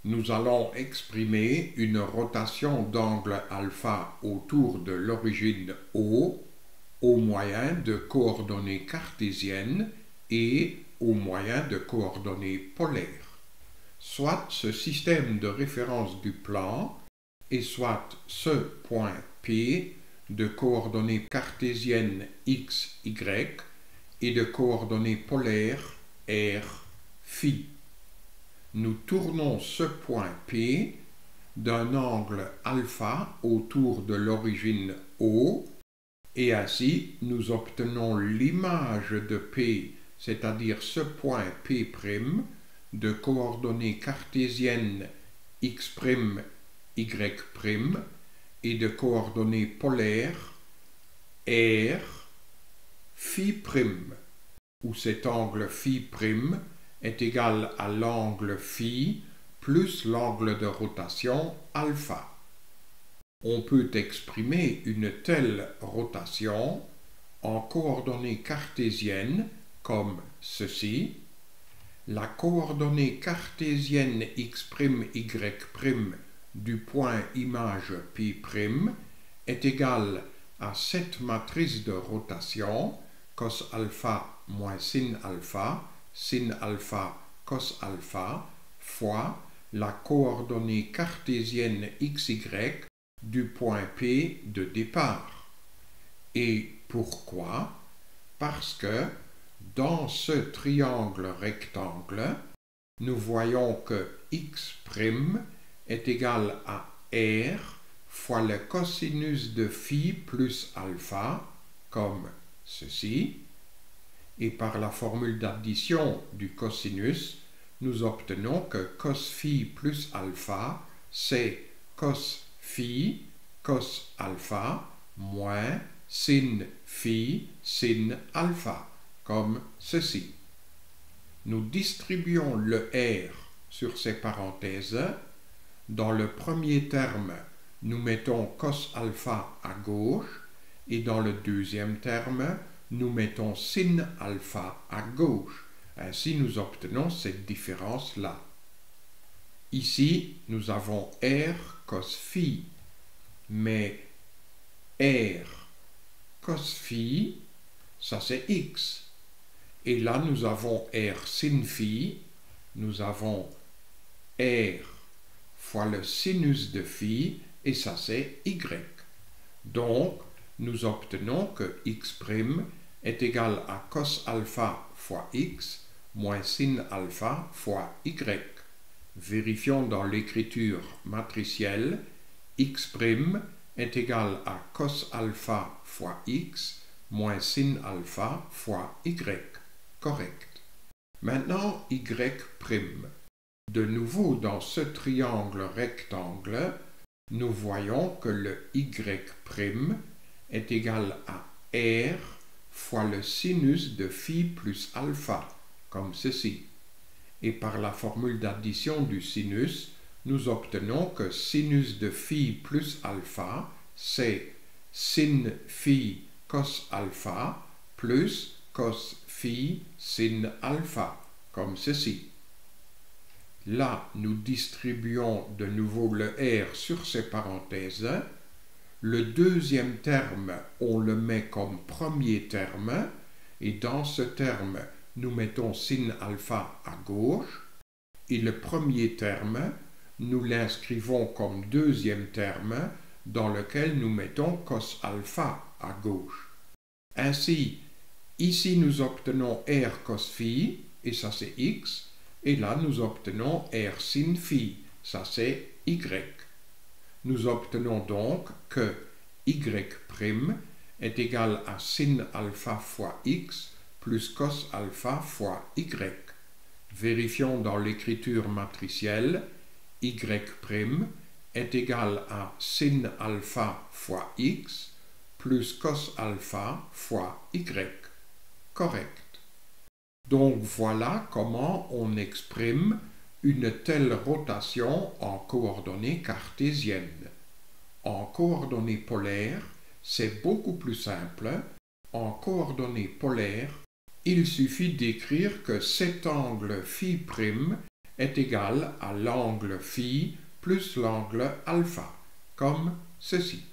nous allons exprimer une rotation d'angle alpha autour de l'origine O au moyen de coordonnées cartésiennes et au moyen de coordonnées polaires. Soit ce système de référence du plan et soit ce point P de coordonnées cartésiennes x, y et de coordonnées polaires r, phi. Nous tournons ce point P d'un angle alpha autour de l'origine O et ainsi nous obtenons l'image de P, c'est-à-dire ce point P' de coordonnées cartésiennes x', y' et de coordonnées polaires r, phi', où cet angle phi' est égal à l'angle phi plus l'angle de rotation alpha. On peut exprimer une telle rotation en coordonnées cartésiennes comme ceci. La coordonnée cartésienne x', y' du point image P' est égale à cette matrice de rotation cos alpha moins sin alpha, cos alpha, fois la coordonnée cartésienne xy du point P de départ. Et pourquoi? Parce que dans ce triangle rectangle, nous voyons que x' est égal à r fois le cosinus de phi plus alpha, comme ceci, et par la formule d'addition du cosinus, nous obtenons que cos phi plus alpha, c'est cos phi cos alpha moins sin phi sin alpha, comme ceci. Nous distribuons le r sur ces parenthèses. Dans le premier terme, nous mettons cos alpha à gauche et dans le deuxième terme, nous mettons sin alpha à gauche. Ainsi, nous obtenons cette différence-là. Ici, nous avons r cos phi, mais r cos phi, ça c'est x. Et là, nous avons r sin phi, nous avons r fois le sinus de phi, et ça c'est y. Donc, nous obtenons que x' est égal à cos alpha fois x moins sin alpha fois y. Vérifions dans l'écriture matricielle, x' est égal à cos alpha fois x moins sin alpha fois y. Correct. Maintenant, y'. De nouveau, dans ce triangle rectangle, nous voyons que le y' est égal à r fois le sinus de phi plus alpha, comme ceci. Et par la formule d'addition du sinus, nous obtenons que sinus de phi plus alpha, c'est sin phi cos alpha plus cos phi sin alpha, comme ceci. Là, nous distribuons de nouveau le r sur ces parenthèses. Le deuxième terme, on le met comme premier terme, et dans ce terme, nous mettons sin alpha à gauche, et le premier terme, nous l'inscrivons comme deuxième terme, dans lequel nous mettons cos alpha à gauche. Ainsi, ici nous obtenons r cos phi, et ça c'est x, et là nous obtenons r sin phi, ça c'est y. Nous obtenons donc que y' est égal à sin alpha fois x plus cos alpha fois y. Vérifions dans l'écriture matricielle, y' est égal à sin alpha fois x plus cos alpha fois y. Correct. Donc voilà comment on exprime une telle rotation en coordonnées cartésiennes. En coordonnées polaires, c'est beaucoup plus simple. En coordonnées polaires, il suffit d'écrire que cet angle phi' est égal à l'angle phi plus l'angle alpha, comme ceci.